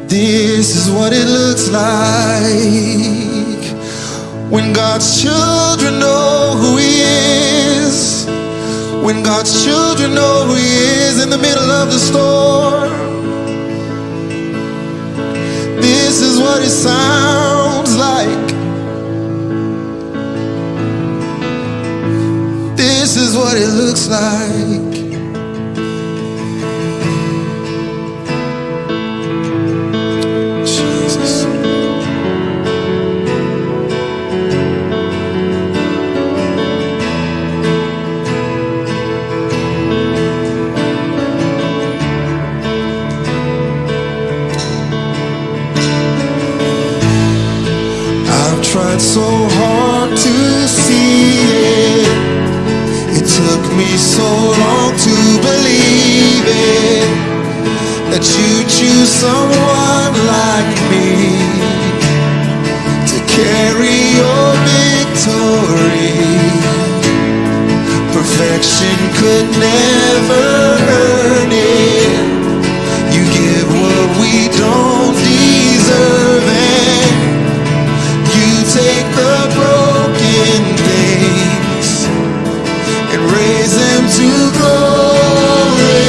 This is what it looks like when God's children know who He is. When God's children know who He is in the middle of the storm. This is what it sounds like. This is what it looks like. Jesus. I've tried so hard to see it. It took me so long to believe it, that you choose someone like me to carry your victory. Perfection could never earn it. You give what we don't deserve, and you take the broken things and raise them to glory.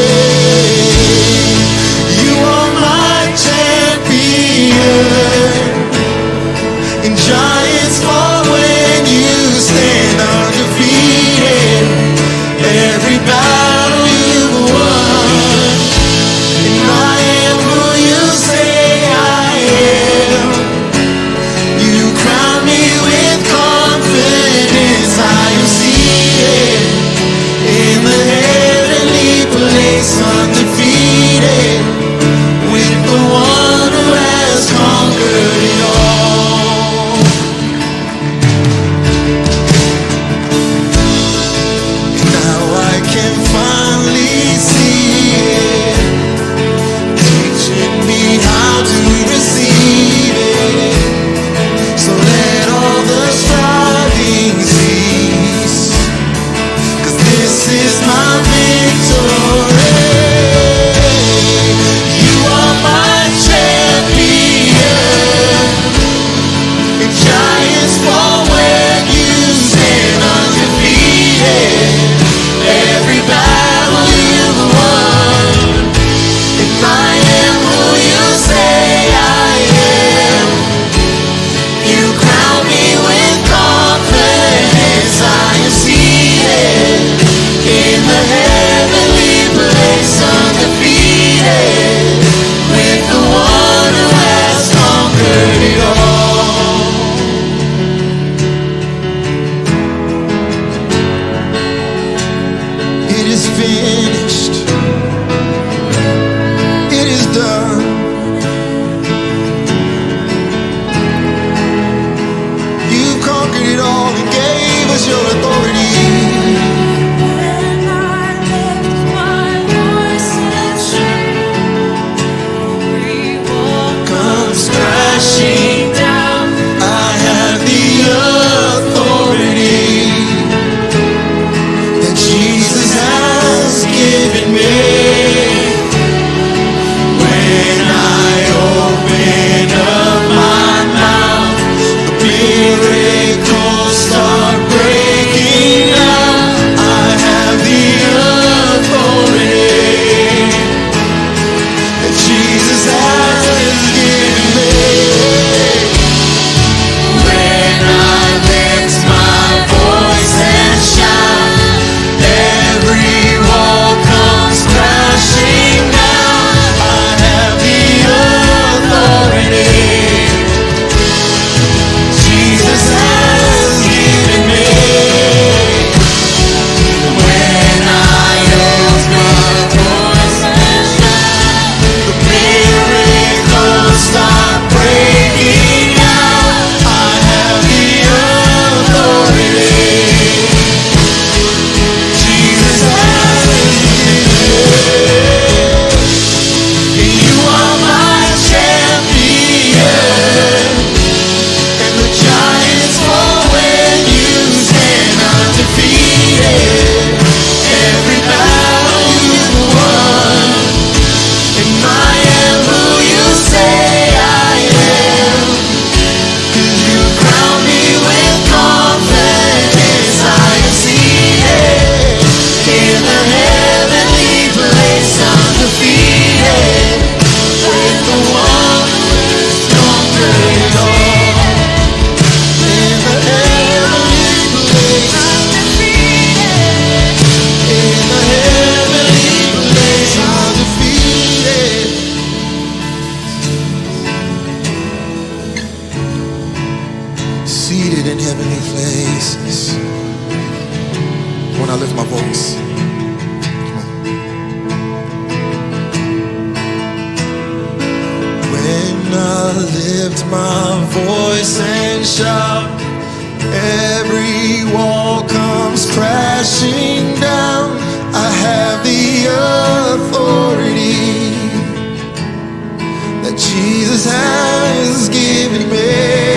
You are my champion, and giants fall when you stand undefeated. Every battle you've won, and I am who you say I am. You crown me with confidence. I am seated in the heavenly place, undefeated, with the one who has conquered it all. And now I can finally see it, teaching me how to receive it. So let all the striving cease, 'cause this is my victory. You are my champion, and giants fall when you stand undefeated. Every battle you've won, and I am who heavenly places. When I lift my voice. When I lift my voice and shout, every wall comes crashing down. I have the authority that Jesus has given me.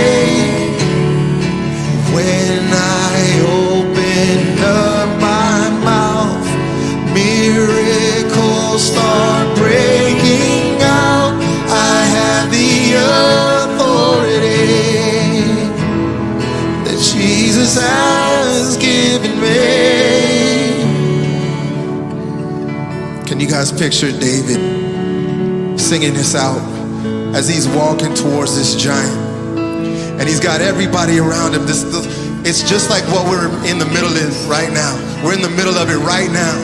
When I open up my mouth, miracles start breaking out. I have the authority that Jesus has given me. Can you guys picture David singing this out as he's walking towards this giant? And he's got everybody around him. It's just like what we're in the middle of right now. We're in the middle of it right now.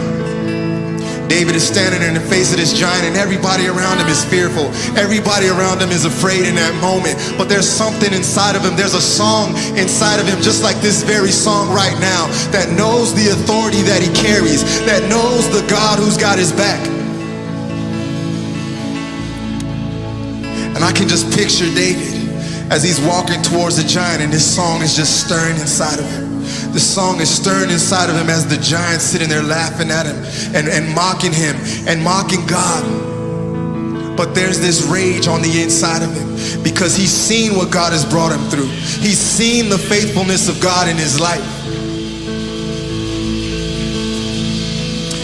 David is standing in the face of this giant, and everybody around him is fearful. Everybody around him is afraid in that moment. But there's something inside of him. There's a song inside of him, just like this very song right now, that knows the authority that he carries, that knows the God who's got his back. And I can just picture David as he's walking towards the giant, and this song is just stirring inside of him. The song is stirring inside of him as the giant's sitting there laughing at him and mocking him and mocking God. But there's this rage on the inside of him because he's seen what God has brought him through. He's seen the faithfulness of God in his life.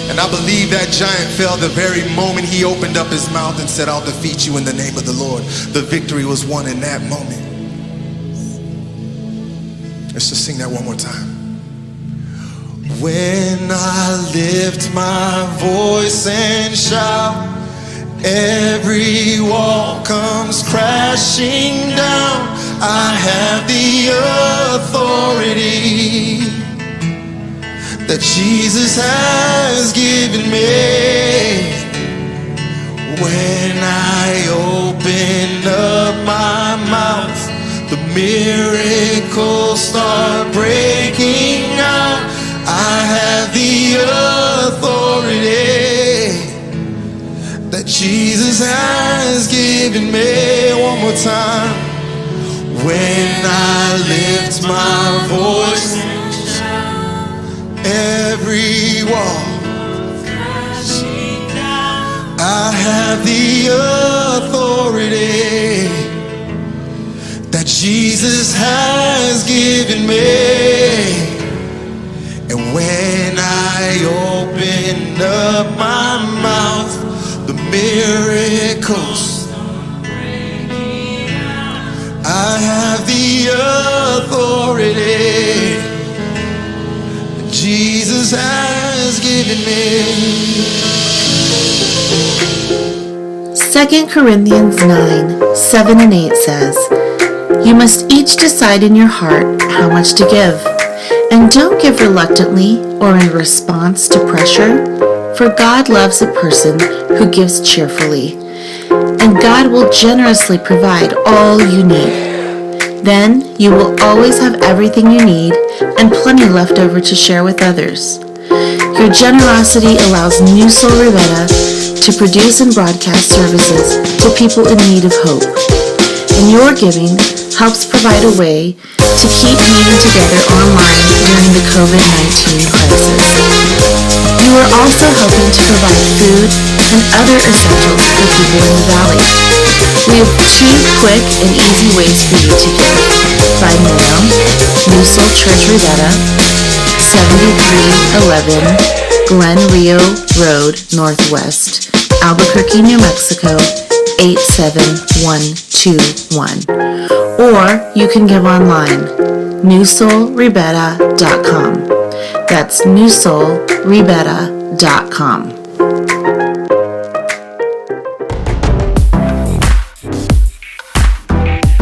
And I believe that giant fell the very moment he opened up his mouth and said, I'll defeat you in the name of the Lord. The victory was won in that moment. Let's just sing that one more time. When I lift my voice and shout, every wall comes crashing down. I have the authority that Jesus has given me. When I open up my mouth, the miracles start breaking out. I have the authority that Jesus has given me. One more time. When I lift my voice, every wall, I have the authority that Jesus has given me. And when I open up my mouth, the miracles, I have the authority that Jesus has given me. 2 Corinthians 9:7 and 8 says, you must each decide in your heart how much to give. And don't give reluctantly or in response to pressure, for God loves a person who gives cheerfully. And God will generously provide all you need. Then you will always have everything you need and plenty left over to share with others. Your generosity allows Newsoul Ribera to produce and broadcast services to people in need of hope. And your giving helps provide a way to keep meeting together online during the COVID-19 crisis. You are also helping to provide food and other essentials for people in the valley. We have 2 quick and easy ways for you to give. By mail, Newsoul Church Ribera, 7311 Glen Rio Road Northwest, Albuquerque, New Mexico, 87121. Or you can give online, newsoulribera.com. That's newsoulribera.com.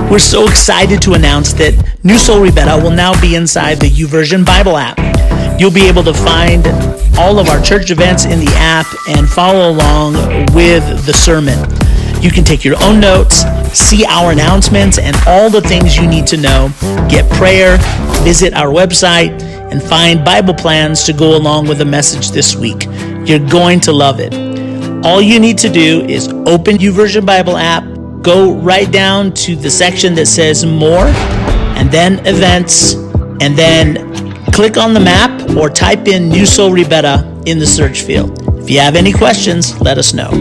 We're so excited to announce that Newsoul Ribera will now be inside the YouVersion Bible app. You'll be able to find all of our church events in the app and follow along with the sermon. You can take your own notes, see our announcements, and all the things you need to know. Get prayer, visit our website, and find Bible plans to go along with the message this week. You're going to love it. All you need to do is open YouVersion Bible app, go right down to the section that says More, and then Events, and then click on the map or type in Newsoul Ribera in the search field. If you have any questions, let us know.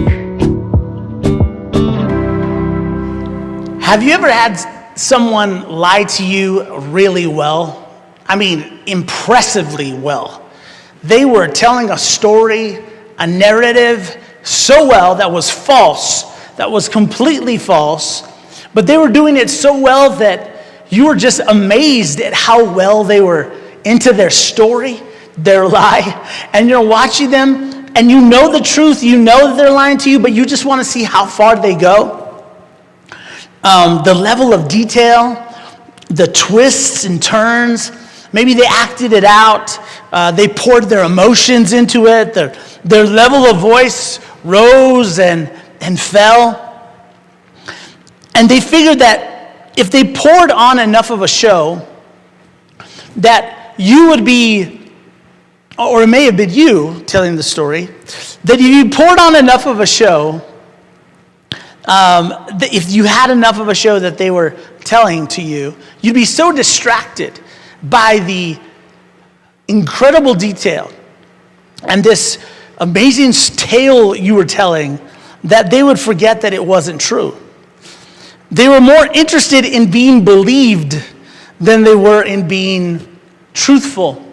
Have you ever had someone lie to you really well? I mean, impressively well. They were telling a story, a narrative so well that was false, that was completely false, but they were doing it so well that you were just amazed at how well they were into their story, their lie, and you're watching them and you know the truth, you know that they're lying to you, but you just want to see how far they go. The level of detail, the twists and turns, maybe they acted it out, they poured their emotions into it, their level of voice rose and fell. And they figured that if they poured on enough of a show, that you would be, or it may have been you telling the story, that if you poured on enough of a show, if you had enough of a show that they were telling to you, you'd be so distracted by the incredible detail and this amazing tale you were telling that they would forget that it wasn't true. They were more interested in being believed than they were in being truthful.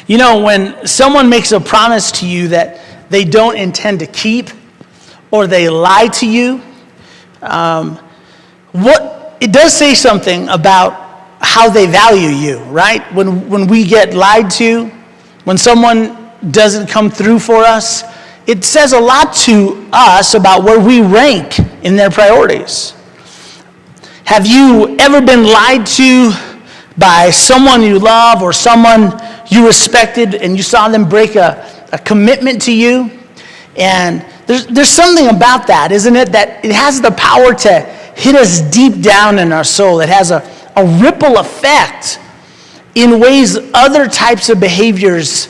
You know, when someone makes a promise to you that they don't intend to keep, or they lie to you, it does say something about how they value you, right? When we get lied to, when someone doesn't come through for us, it says a lot to us about where we rank in their priorities. Have you ever been lied to by someone you love or someone you respected and you saw them break a commitment to you? And there's something about that, isn't it? That it has the power to hit us deep down in our soul. It has a ripple effect in ways other types of behaviors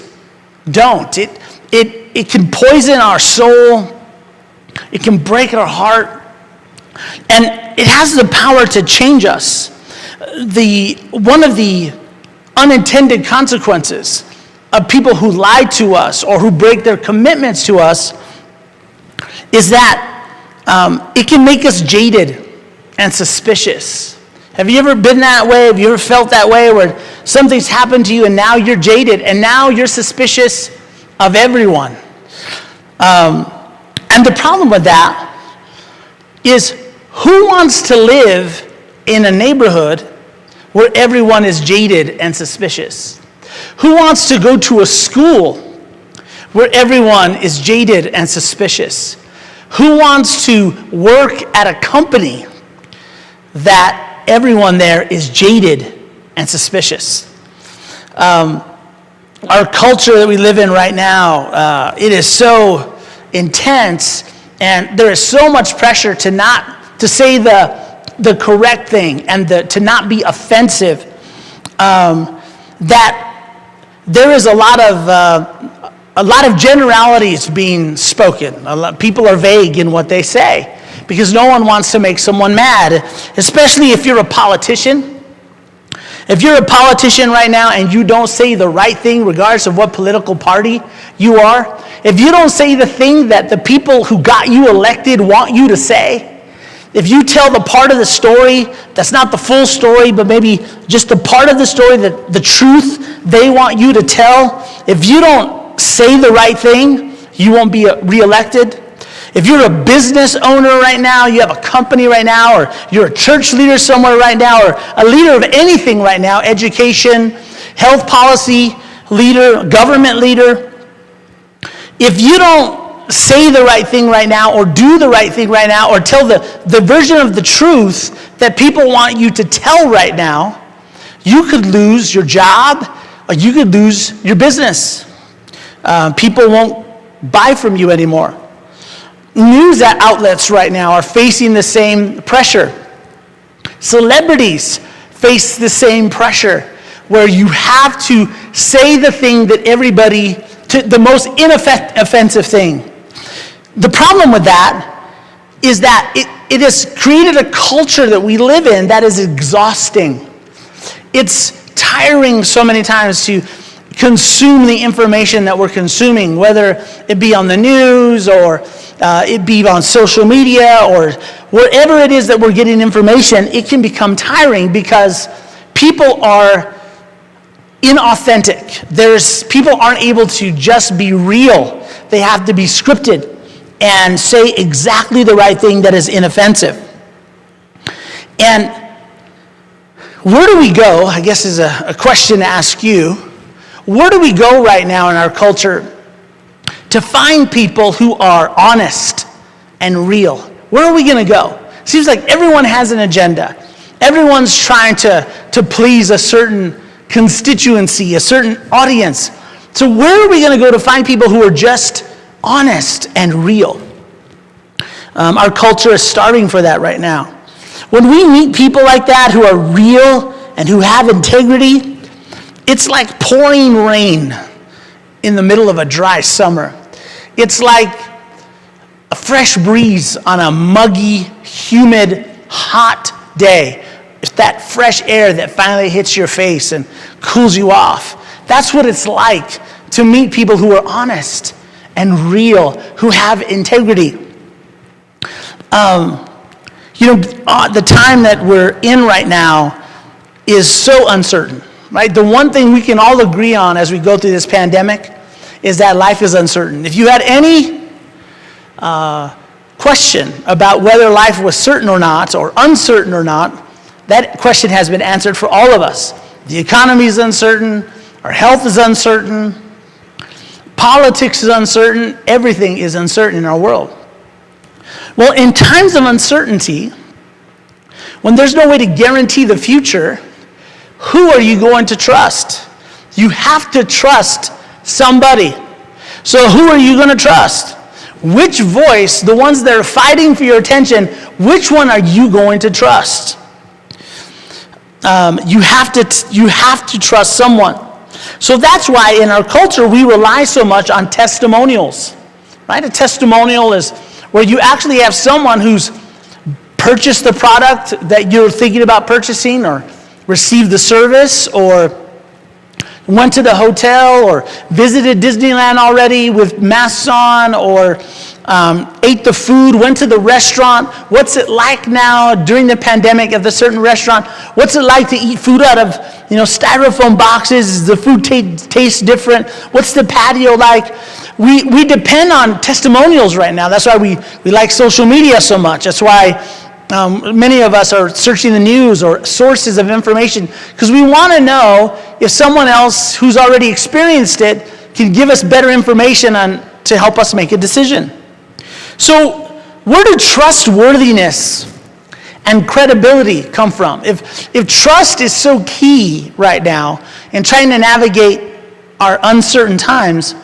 don't. It can poison our soul. It can break our heart. And it has the power to change us. One of the unintended consequences of people who lie to us or who break their commitments to us is that it can make us jaded and suspicious. Have you ever been that way? Have you ever felt that way where something's happened to you and now you're jaded and now you're suspicious of everyone? And the problem with that is, who wants to live in a neighborhood where everyone is jaded and suspicious? Who wants to go to a school where everyone is jaded and suspicious? Who wants to work at a company that everyone there is jaded and suspicious? Our culture that we live in right now, it is so intense, and there is so much pressure to say the correct thing and to not be offensive, that there is a lot of generalities being spoken. People are vague in what they say because no one wants to make someone mad, especially if you're a politician. If you're a politician right now and you don't say the right thing regardless of what political party you are, if you don't say the thing that the people who got you elected want you to say, if you tell the part of the story that's not the full story, but maybe just the part of the story, that the truth they want you to tell, if you don't say the right thing, you won't be reelected. If you're a business owner right now, you have a company right now, or you're a church leader somewhere right now, or a leader of anything right now, education, health policy leader, government leader, if you don't say the right thing right now, or do the right thing right now, or tell the version of the truth that people want you to tell right now, you could lose your job, or you could lose your business. People won't buy from you anymore. news outlets right now are facing the same pressure. Celebrities face the same pressure, where you have to say the thing that everybody, the most offensive thing. The problem with that is that it has created a culture that we live in that is exhausting. It's tiring so many times to consume the information that we're consuming, whether it be on the news or it be on social media or wherever it is that we're getting information. It can become tiring because people are inauthentic. People aren't able to just be real. They have to be scripted and say exactly the right thing that is inoffensive. And where do we go, I guess is a question to ask you. Where do we go right now in our culture to find people who are honest and real? Where are we going to go? Seems like everyone has an agenda. Everyone's trying to please a certain constituency, a certain audience. So where are we going to go to find people who are just honest and real? Our culture is starving for that right now. When we meet people like that who are real and who have integrity, it's like pouring rain in the middle of a dry summer. It's like a fresh breeze on a muggy, humid, hot day. It's that fresh air that finally hits your face and cools you off. That's what it's like to meet people who are honest and real, who have integrity. The time that we're in right now is so uncertain, right? The one thing we can all agree on as we go through this pandemic is that life is uncertain. If you had any question about whether life was certain or not, or uncertain or not, that question has been answered for all of us. The economy is uncertain, our health is uncertain, politics is uncertain, everything is uncertain in our world. Well, in times of uncertainty, when there's no way to guarantee the future, who are you going to trust? You have to trust somebody. So who are you going to trust? Which voice, the ones that are fighting for your attention, which one are you going to trust? You have to trust someone. So that's why in our culture we rely so much on testimonials, right? A testimonial is where you actually have someone who's purchased the product that you're thinking about purchasing, or received the service, or went to the hotel, or visited Disneyland already with masks on, or ate the food, went to the restaurant. What's it like now during the pandemic at the certain restaurant? What's it like to eat food out of styrofoam boxes? Does the food taste different? What's the patio like? We depend on testimonials right now. That's why we like social media so much. That's why many of us are searching the news or sources of information, because we want to know if someone else who's already experienced it can give us better information to help us make a decision. So where do trustworthiness and credibility come from? If trust is so key right now in trying to navigate our uncertain times,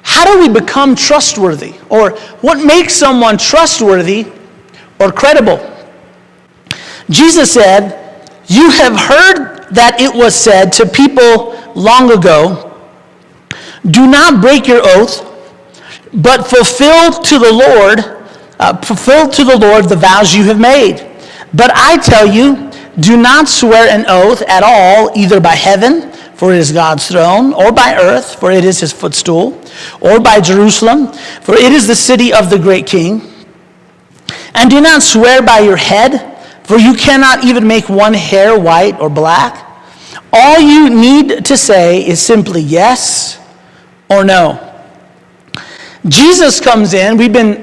how do we become trustworthy? Or what makes someone trustworthy or credible? Jesus said, "You have heard that it was said to people long ago, 'Do not break your oath, but fulfill to the Lord the vows you have made. But I tell you, do not swear an oath at all, either by heaven, for it is God's throne, or by earth, for it is his footstool, or by Jerusalem, for it is the city of the great king. And do not swear by your head, for you cannot even make one hair white or black. All you need to say is simply yes or no." Jesus comes in. We've been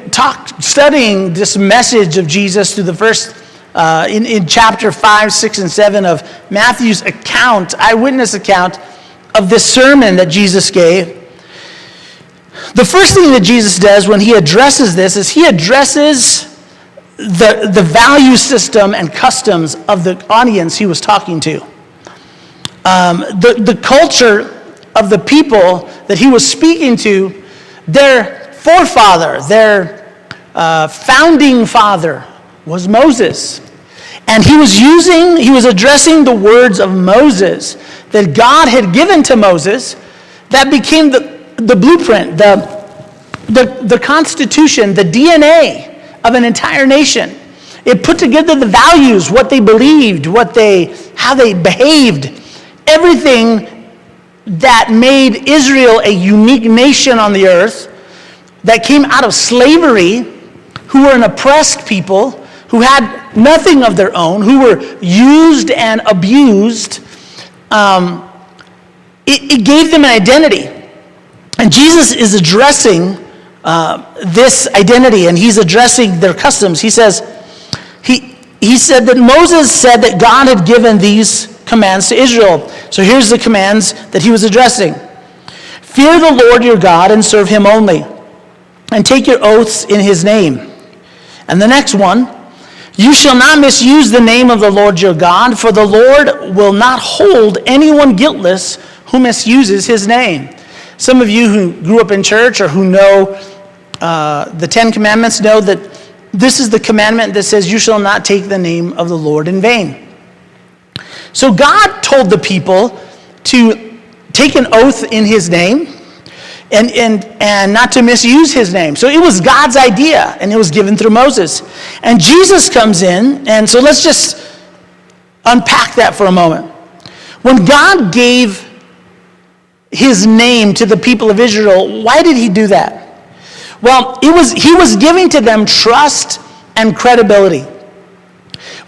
studying this message of Jesus through the first, in chapter 5, 6, and 7 of Matthew's account, eyewitness account of this sermon that Jesus gave. The first thing that Jesus does when he addresses this is he addresses the value system and customs of the audience he was talking to. The culture of the people that he was speaking to, their forefather, their founding father was Moses. And he was addressing the words of Moses that God had given to Moses that became the blueprint, the constitution, the DNA of an entire nation. It put together the values, what they believed, how they behaved, everything that made Israel a unique nation on the earth, that came out of slavery, who were an oppressed people, who had nothing of their own, who were used and abused. It gave them an identity. And Jesus is addressing this identity, and he's addressing their customs. He says, he said that Moses said that God had given these commands to Israel. So here's the commands that he was addressing. Fear the Lord your God and serve him only, and take your oaths in his name. And the next one, you shall not misuse the name of the Lord your God, for the Lord will not hold anyone guiltless who misuses his name. Some of you who grew up in church or who know the Ten Commandments know that this is the commandment that says you shall not take the name of the Lord in vain. So God told the people to take an oath in his name and not to misuse his name. So it was God's idea, and it was given through Moses. And Jesus comes in, and so let's just unpack that for a moment. When God gave his name to the people of Israel, why did he do that? Well, he was giving to them trust and credibility.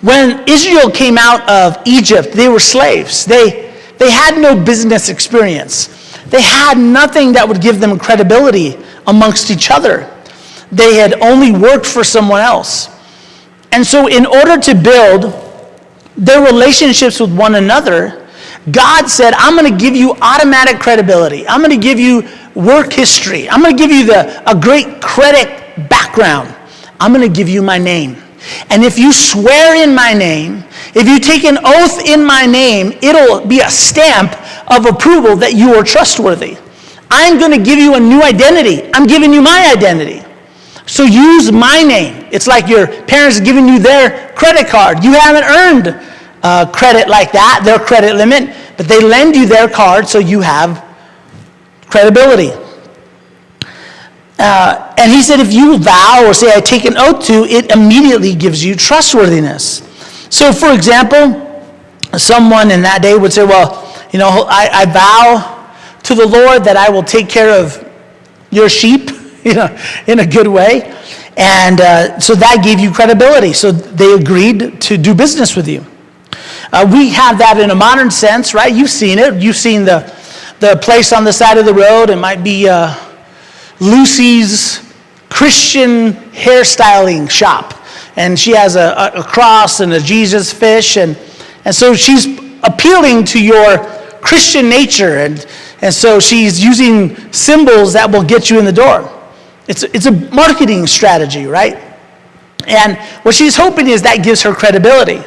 When Israel came out of Egypt, they were slaves. They had no business experience. They had nothing that would give them credibility amongst each other. They had only worked for someone else. And so in order to build their relationships with one another, God said, I'm going to give you automatic credibility. I'm going to give you work history. I'm going to give you a great credit background. I'm going to give you my name. And if you swear in my name, if you take an oath in my name, it'll be a stamp of approval that you are trustworthy. I'm going to give you a new identity. I'm giving you my identity. So use my name. It's like your parents giving you their credit card. You haven't earned credit like that, their credit limit, but they lend you their card so you have credibility. And he said, if you vow or say, I take an oath to, it immediately gives you trustworthiness. So, for example, someone in that day would say, well, I vow to the Lord that I will take care of your sheep, in a good way. And so that gave you credibility. So they agreed to do business with you. We have that in a modern sense, right? You've seen it. You've seen the place on the side of the road. It might be Lucy's Christian hairstyling shop. And she has a cross and a Jesus fish. And so she's appealing to your Christian nature. And so she's using symbols that will get you in the door. It's a marketing strategy, right? And what she's hoping is that gives her credibility.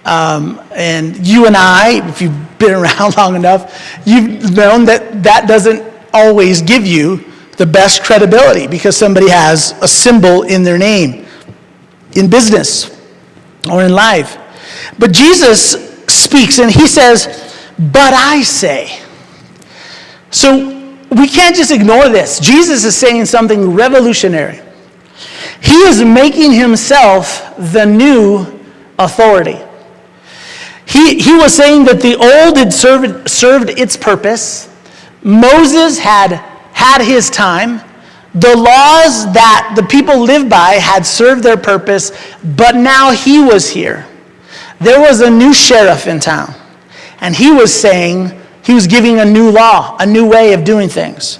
And you and I, if you've been around long enough, you've known that doesn't always give you the best credibility because somebody has a symbol in their name, in business or in life. But Jesus speaks and he says, but I say. So we can't just ignore this. Jesus is saying something revolutionary. He is making himself the new authority. He was saying that the old had served its purpose. Moses had his time. The laws that the people lived by had served their purpose, but now he was here. There was a new sheriff in town, and he was giving a new law, a new way of doing things.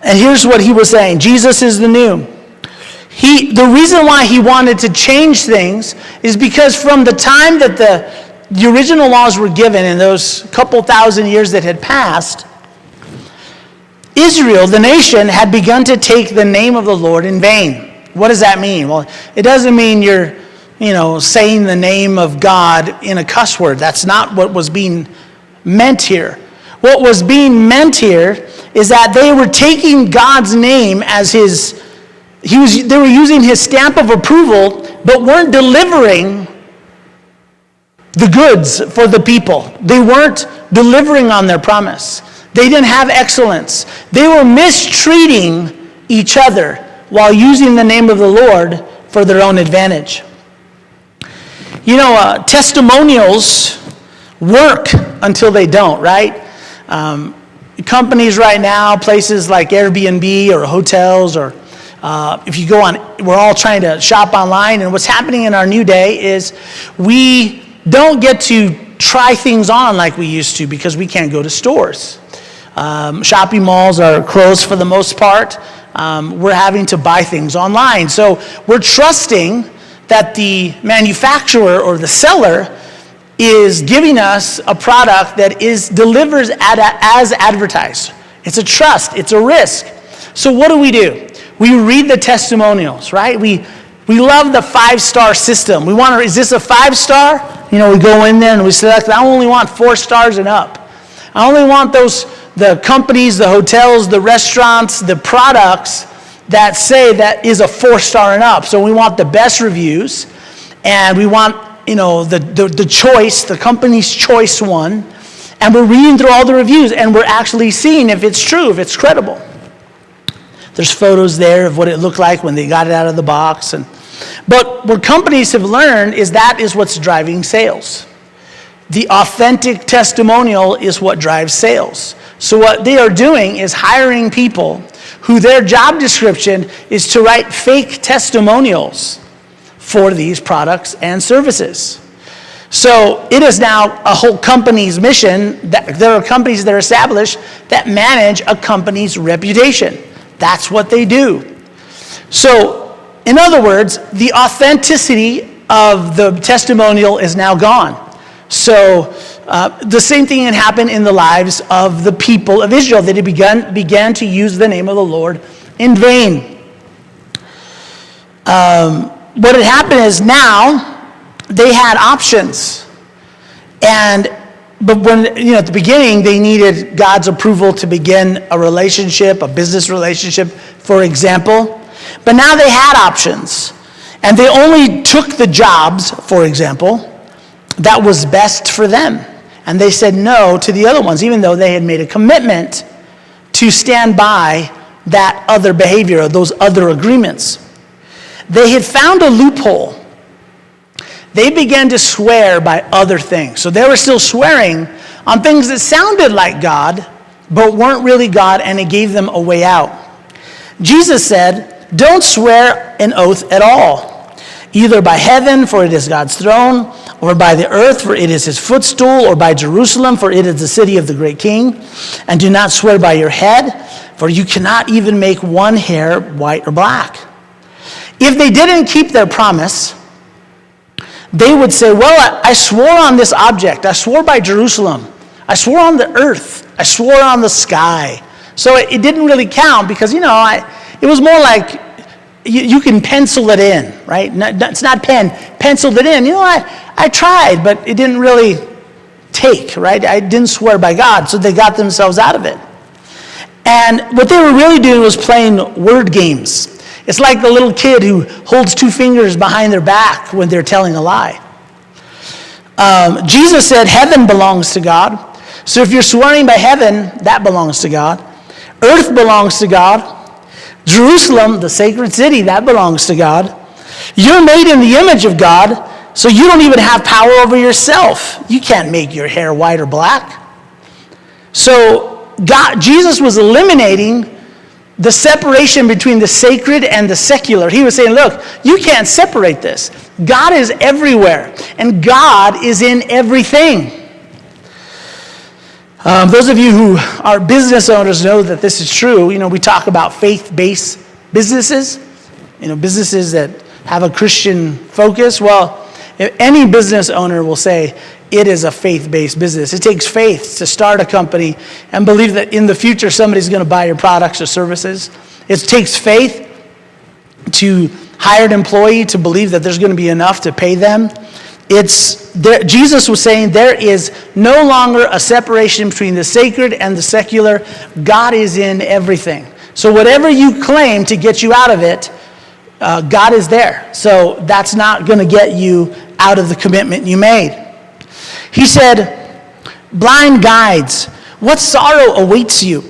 And here's what he was saying. Jesus is the new. The reason why he wanted to change things is because from the time that the original laws were given in those couple thousand years that had passed, Israel, the nation, had begun to take the name of the Lord in vain. What does that mean? Well, it doesn't mean you're, saying the name of God in a cuss word. That's not what was being meant here. What was being meant here is that they were taking God's name as his they were using his stamp of approval, but weren't delivering the goods for the people. They weren't delivering on their promise. They didn't have excellence. They were mistreating each other while using the name of the Lord for their own advantage. Testimonials work until they don't, right? Companies right now, places like Airbnb or hotels, or if you go on, we're all trying to shop online, and what's happening in our new day is we don't get to try things on like we used to because we can't go to stores. Shopping malls are closed for the most part. We're having to buy things online. So we're trusting that the manufacturer or the seller is giving us a product that delivers as advertised. It's a trust, it's a risk. So what do? We read the testimonials, right? We love the 5-star system. Is this a 5-star? We go in there and we select, I only want 4 stars and up. I only want the companies, the hotels, the restaurants, the products that say that is a 4-star and up. So we want the best reviews, and we want the choice, the company's choice one, and we're reading through all the reviews, and we're actually seeing if it's true, if it's credible. There's photos there of what it looked like when they got it out of the box. But what companies have learned is that is what's driving sales. The authentic testimonial is what drives sales. So what they are doing is hiring people who their job description is to write fake testimonials for these products and services. So it is now a whole company's mission. There are companies that are established that manage a company's reputation. That's what they do. So, in other words, the authenticity of the testimonial is now gone. So, the same thing had happened in the lives of the people of Israel. They began to use the name of the Lord in vain. What had happened is now they had options. But when, at the beginning, they needed God's approval to begin a relationship, a business relationship, for example. But now they had options. And they only took the jobs, for example, that was best for them. And they said no to the other ones, even though they had made a commitment to stand by that other behavior or those other agreements. They had found a loophole. They began to swear by other things. So they were still swearing on things that sounded like God, but weren't really God, and it gave them a way out. Jesus said, don't swear an oath at all, either by heaven, for it is God's throne, or by the earth, for it is his footstool, or by Jerusalem, for it is the city of the great king. And do not swear by your head, for you cannot even make one hair white or black. If they didn't keep their promise, they would say, well, I swore on this object. I swore by Jerusalem. I swore on the earth. I swore on the sky. So it didn't really count because, it was more like you can pencil it in, right? It's not pen. Penciled it in. I tried, but it didn't really take, right? I didn't swear by God, so they got themselves out of it. And what they were really doing was playing word games. It's like the little kid who holds 2 fingers behind their back when they're telling a lie. Jesus said heaven belongs to God. So if you're swearing by heaven, that belongs to God. Earth belongs to God. Jerusalem, the sacred city, that belongs to God. You're made in the image of God, so you don't even have power over yourself. You can't make your hair white or black. So Jesus was eliminating the separation between the sacred and the secular. He was saying, look, you can't separate this. God is everywhere, and God is in everything. Those of you who are business owners know that this is true. We talk about faith-based businesses, businesses that have a Christian focus. Well, any business owner will say it is a faith-based business. It takes faith to start a company and believe that in the future somebody's going to buy your products or services. It takes faith to hire an employee to believe that there's going to be enough to pay them. Jesus was saying there is no longer a separation between the sacred and the secular. God is in everything. So whatever you claim to get you out of it, God is there. So that's not going to get you out of the commitment you made. He said, blind guides, what sorrow awaits you?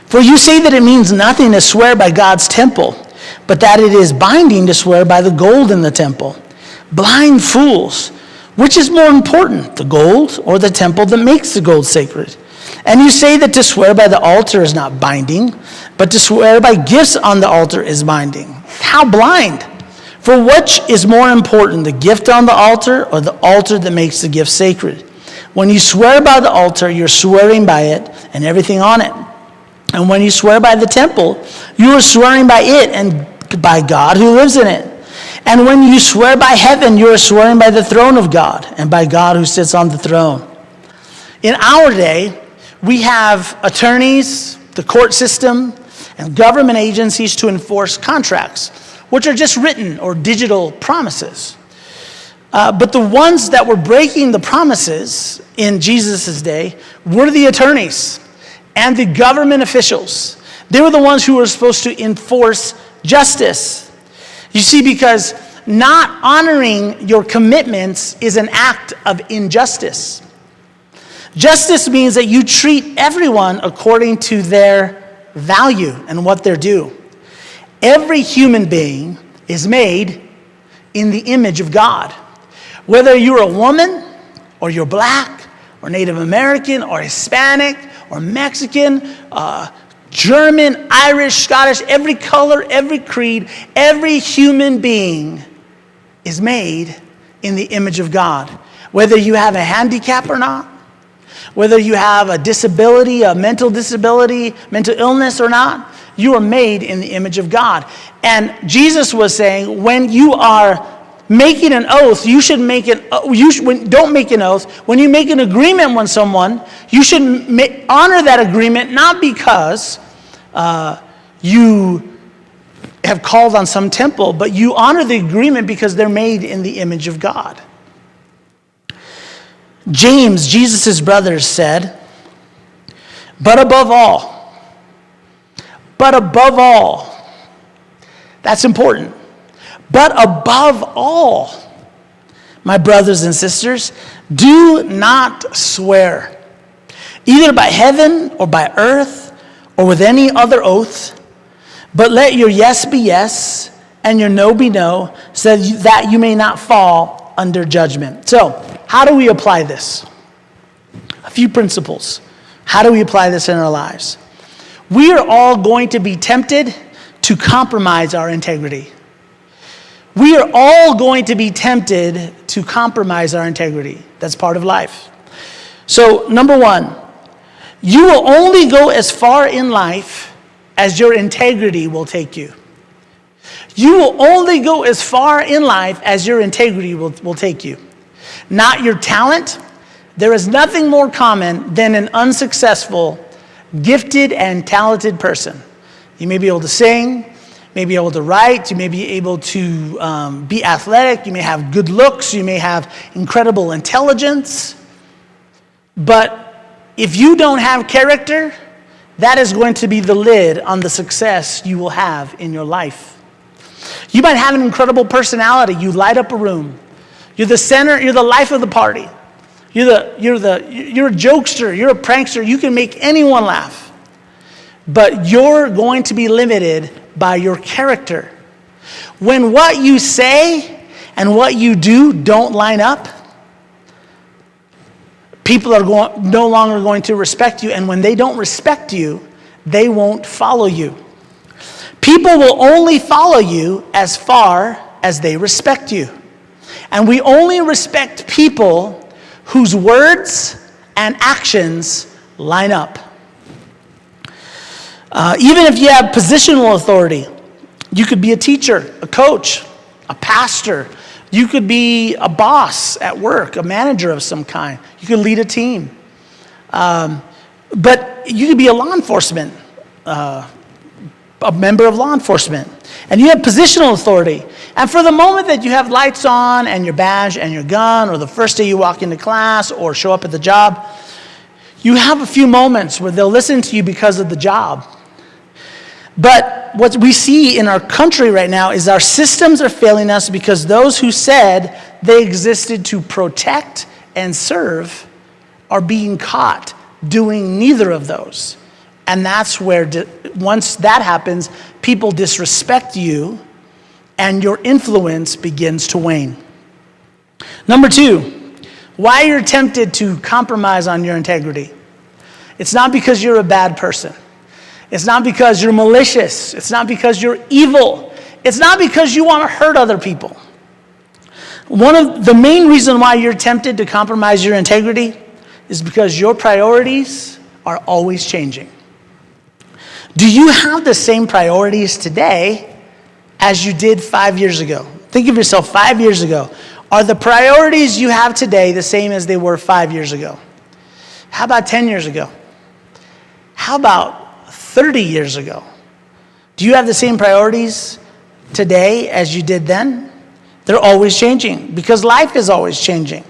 For you say that it means nothing to swear by God's temple, but that it is binding to swear by the gold in the temple. Blind fools, which is more important, the gold or the temple that makes the gold sacred? And you say that to swear by the altar is not binding, but to swear by gifts on the altar is binding. How blind! For which is more important, the gift on the altar or the altar that makes the gift sacred? When you swear by the altar, you're swearing by it and everything on it. And when you swear by the temple, you are swearing by it and by God who lives in it. And when you swear by heaven, you are swearing by the throne of God and by God who sits on the throne. In our day, we have attorneys, the court system, and government agencies to enforce contracts, which are just written or digital promises. But the ones that were breaking the promises in Jesus' day were the attorneys and the government officials. They were the ones who were supposed to enforce justice. You see, because not honoring your commitments is an act of injustice. Justice means that you treat everyone according to their value and what they're due. Every human being is made in the image of God. Whether you're a woman, or you're black, or Native American, or Hispanic, or Mexican, German, Irish, Scottish, every color, every creed, every human being is made in the image of God. Whether you have a handicap or not, whether you have a disability, a mental disability, mental illness or not, you are made in the image of God. And Jesus was saying, when you are making an oath, you should don't make an oath. When you make an agreement with someone, you should honor that agreement, not because you have called on some temple, but you honor the agreement because they're made in the image of God. James, Jesus' brother, said, but above all, that's important. But above all, my brothers and sisters, do not swear, either by heaven or by earth or with any other oath, but let your yes be yes and your no be no, so that you may not fall under judgment. So, how do we apply this? A few principles. How do we apply this in our lives? We are all going to be tempted to compromise our integrity. We are all going to be tempted to compromise our integrity. That's part of life. So, number one, you will only go as far in life as your integrity will take you. You will only go as far in life as your integrity will take you. Not your talent. There is nothing more common than an unsuccessful, gifted, and talented person. You may be able to sing, may be able to write, you may be able to be athletic, you may have good looks, you may have incredible intelligence. But if you don't have character, that is going to be the lid on the success you will have in your life. You might have an incredible personality. You light up a room. You're the center, you're the life of the party. You're a jokester, you're a prankster. You can make anyone laugh. But you're going to be limited by your character. When what you say and what you do don't line up, people are no longer going to respect you. And when they don't respect you, they won't follow you. People will only follow you as far as they respect you. And we only respect people whose words and actions line up. Even if you have positional authority, you could be a teacher, a coach, a pastor. You could be a boss at work, a manager of some kind. You could lead a team. But you could be a law enforcement, a member of law enforcement. And you have positional authority. And for the moment that you have lights on and your badge and your gun, or the first day you walk into class or show up at the job, you have a few moments where they'll listen to you because of the job. But what we see in our country right now is our systems are failing us because those who said they existed to protect and serve are being caught doing neither of those. And that's where, once that happens, people disrespect you and your influence begins to wane. Number 2, why you're tempted to compromise on your integrity. It's not because you're a bad person. It's not because you're malicious. It's not because you're evil. It's not because you want to hurt other people. One of the main reason why you're tempted to compromise your integrity is because your priorities are always changing. Do you have the same priorities today as you did 5 years ago? Think of yourself 5 years ago. Are the priorities you have today the same as they were 5 years ago? How about 10 years ago? How about 30 years ago? Do you have the same priorities today as you did then? They're always changing because life is always changing.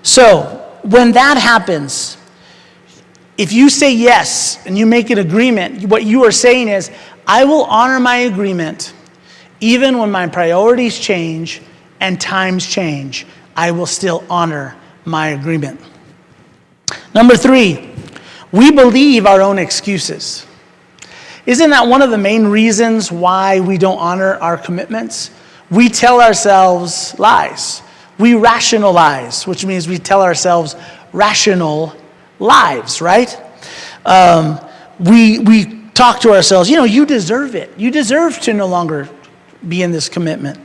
So when that happens, if you say yes and you make an agreement, what you are saying is, I will honor my agreement even when my priorities change and times change. I will still honor my agreement. Number 3, we believe our own excuses. Isn't that one of the main reasons why we don't honor our commitments? We tell ourselves lies. We rationalize, which means we tell ourselves rational lives, right? We talk to ourselves, you deserve it. You deserve to no longer be in this commitment.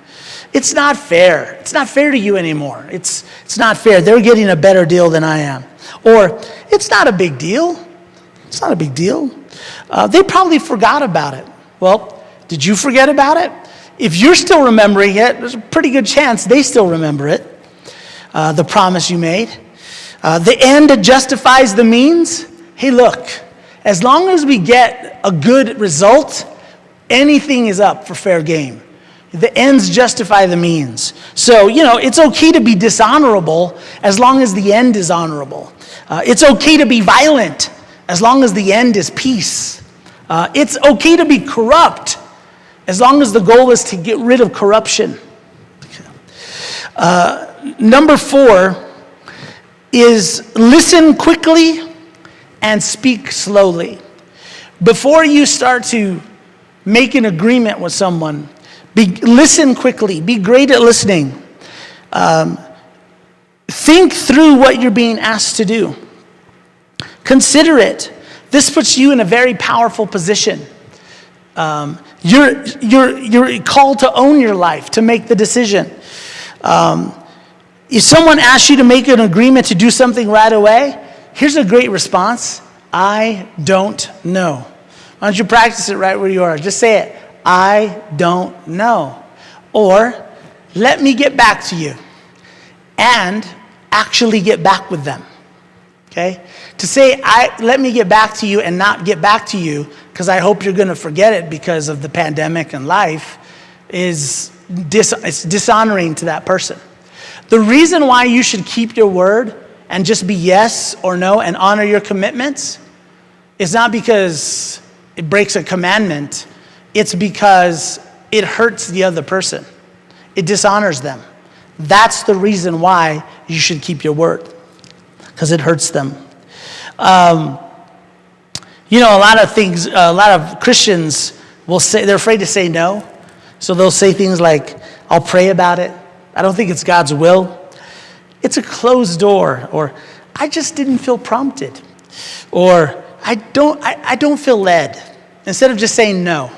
It's not fair. It's not fair to you anymore. It's not fair. They're getting a better deal than I am. Or, it's not a big deal. It's not a big deal. They probably forgot about it. Well, did you forget about it? If you're still remembering it, there's a pretty good chance they still remember it, the promise you made. The end justifies the means. Hey, look, as long as we get a good result, anything is up for fair game. The ends justify the means. So, it's okay to be dishonorable as long as the end is honorable. It's okay to be violent as long as the end is peace. It's okay to be corrupt as long as the goal is to get rid of corruption. Number 4 is listen quickly and speak slowly. Before you start to make an agreement with someone, listen quickly. Be great at listening. Think through what you're being asked to do. Consider it. This puts you in a very powerful position. You're called to own your life, to make the decision. If someone asks you to make an agreement to do something right away, here's a great response. I don't know. Why don't you practice it right where you are? Just say it. I don't know. Or, let me get back to you. And actually get back with them. Okay? To say, let me get back to you and not get back to you because I hope you're going to forget it because of the pandemic and life it's dishonoring to that person. The reason why you should keep your word and just be yes or no and honor your commitments is not because it breaks a commandment. It's because it hurts the other person. It dishonors them. That's the reason why you should keep your word, because it hurts them. A lot of Christians will say, they're afraid to say no. So they'll say things like, I'll pray about it. I don't think it's God's will. It's a closed door. Or, I just didn't feel prompted. Or, I don't feel led. Instead of just saying no.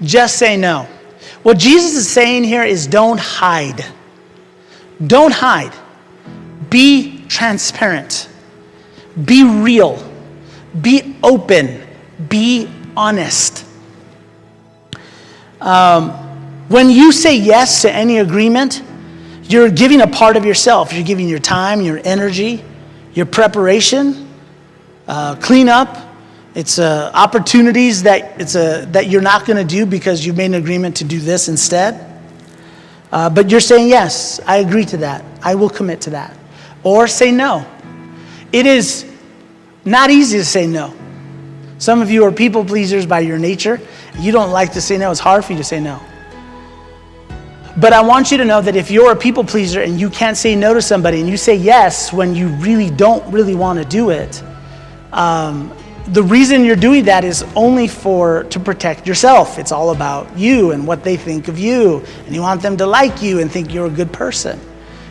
Just say no. What Jesus is saying here is don't hide. Don't hide. Be transparent. Be real. Be open. Be honest. When you say yes to any agreement, you're giving a part of yourself. You're giving your time, your energy, your preparation, clean up. It's opportunities that you're not going to do because you've made an agreement to do this instead. But you're saying, yes, I agree to that. I will commit to that. Or say no. It is not easy to say no. Some of you are people pleasers by your nature, You don't like to say no. It's hard for you to say no. But I want you to know that if you're a people pleaser and you can't say no to somebody and you say yes when you really don't really want to do it, the reason you're doing that is only to protect yourself. It's all about you and what they think of you, and you want them to like you and think you're a good person.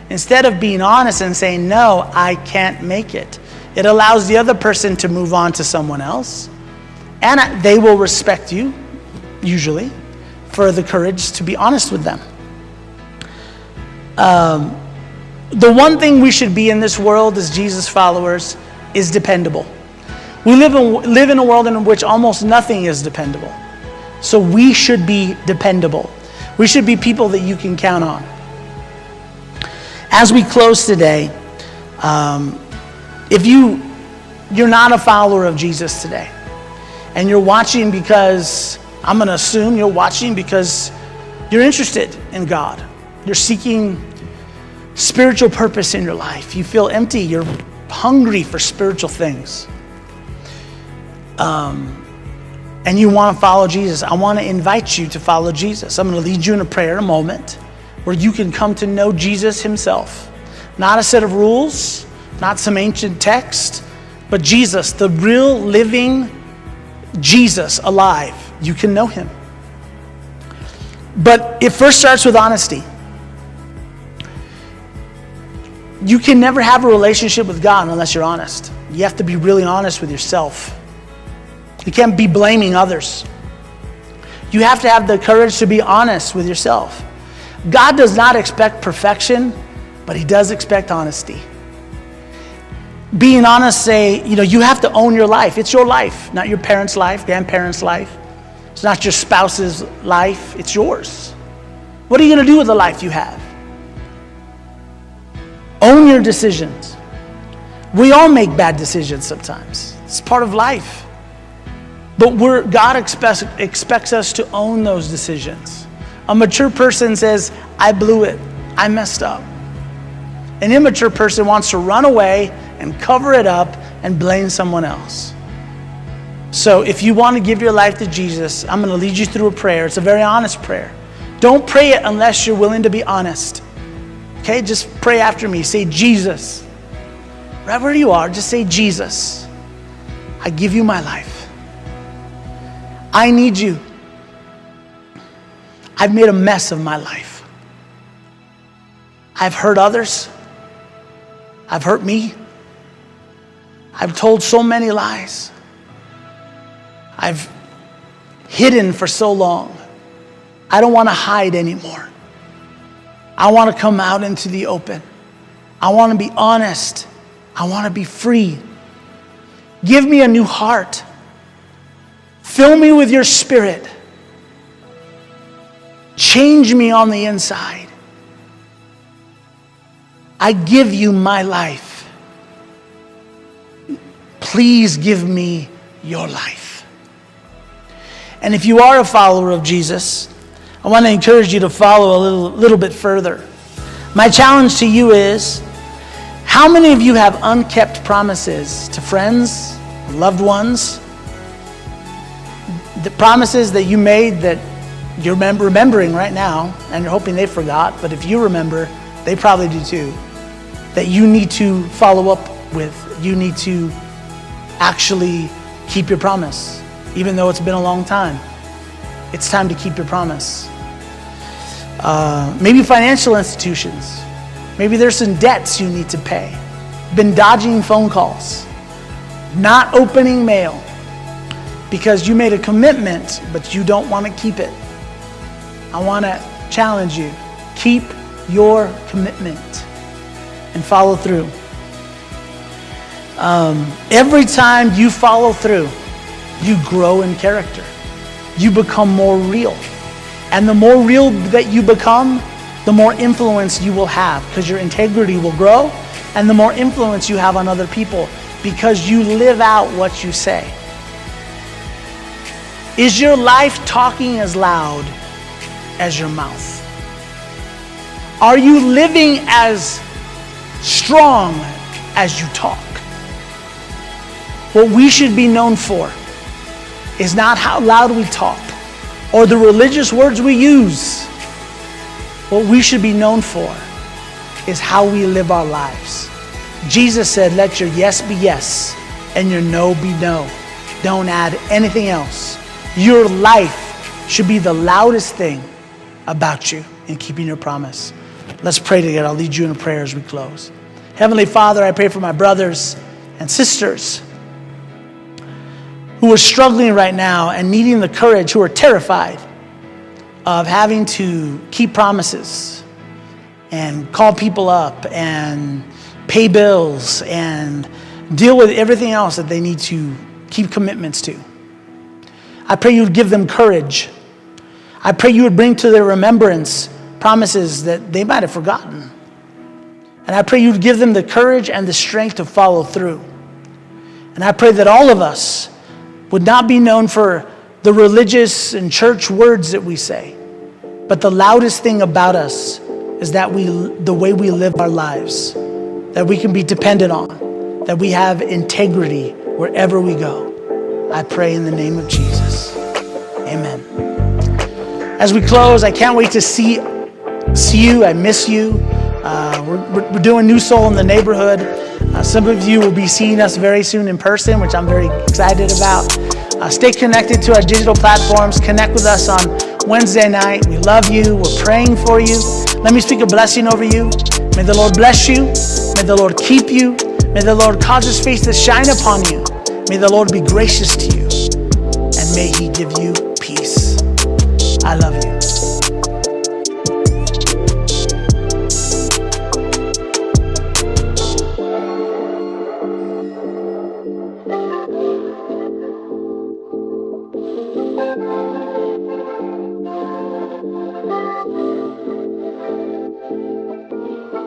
Instead of being honest and saying, no, I can't make it, it allows the other person to move on to someone else, and they will respect you, usually, for the courage to be honest with them. The one thing we should be in this world as Jesus followers is dependable. We live in a world in which almost nothing is dependable. So we should be dependable. We should be people that you can count on. As we close today, if you're not a follower of Jesus today, and you're watching because, I'm going to assume you're watching because you're interested in God. You're seeking spiritual purpose in your life. You feel empty. You're hungry for spiritual things. And you want to follow Jesus. I want to invite you to follow Jesus. I'm going to lead you in a prayer in a moment where you can come to know Jesus himself. Not a set of rules, not some ancient text, but Jesus, the real living Jesus alive. You can know him. But it first starts with honesty. You can never have a relationship with God unless you're honest. You have to be really honest with yourself. You can't be blaming others. You have to have the courage to be honest with yourself. God does not expect perfection, but he does expect honesty. Being honest, you have to own your life. It's your life, not your parents' life, grandparents' life. It's not your spouse's life, it's yours. What are you going to do with the life you have? Own your decisions. We all make bad decisions sometimes. It's part of life. But God expects us to own those decisions. A mature person says, I blew it. I messed up. An immature person wants to run away and cover it up and blame someone else. So if you want to give your life to Jesus, I'm going to lead you through a prayer. It's a very honest prayer. Don't pray it unless you're willing to be honest. Okay, just pray after me. Say, Jesus. Right where you are, just say, Jesus, I give you my life. I need you. I've made a mess of my life. I've hurt others. I've hurt me. I've told so many lies. I've hidden for so long. I don't want to hide anymore. I want to come out into the open. I want to be honest. I want to be free. Give me a new heart. Fill me with your spirit. Change me on the inside. I give you my life. Please give me your life. And if you are a follower of Jesus, I want to encourage you to follow a little bit further. My challenge to you is, how many of you have unkept promises to friends, loved ones? The promises that you made that you're remembering right now, and you're hoping they forgot, but if you remember, they probably do too, that you need to follow up with. You need to actually keep your promise, even though it's been a long time. It's time to keep your promise. Maybe financial institutions. Maybe there's some debts you need to pay. Been dodging phone calls. Not opening mail. Because you made a commitment, but you don't want to keep it. I want to challenge you. Keep your commitment and follow through. Every time you follow through, you grow in character. You become more real. And the more real that you become, the more influence you will have, because your integrity will grow, and the more influence you have on other people because you live out what you say. Is your life talking as loud as your mouth? Are you living as strong as you talk? What we should be known for is not how loud we talk, or the religious words we use. What we should be known for is how we live our lives. Jesus said, let your yes be yes and your no be no. Don't add anything else. Your life should be the loudest thing about you in keeping your promise. Let's pray together. I'll lead you in a prayer as we close. Heavenly Father, I pray for my brothers and sisters who are struggling right now and needing the courage, who are terrified of having to keep promises and call people up and pay bills and deal with everything else that they need to keep commitments to. I pray you would give them courage. I pray you would bring to their remembrance promises that they might have forgotten. And I pray you would give them the courage and the strength to follow through. And I pray that all of us would not be known for the religious and church words that we say, but the loudest thing about us is that the way we live our lives, that we can be dependent on, that we have integrity wherever we go. I pray in the name of Jesus. Amen. As we close, I can't wait to see you. I miss you. We're doing Newsoul in the neighborhood. Some of you will be seeing us very soon in person, which I'm very excited about. Stay connected to our digital platforms. Connect with us on Wednesday night. We love you. We're praying for you. Let me speak a blessing over you. May the Lord bless you. May the Lord keep you. May the Lord cause his face to shine upon you. May the Lord be gracious to you. And may he give you peace. I love you.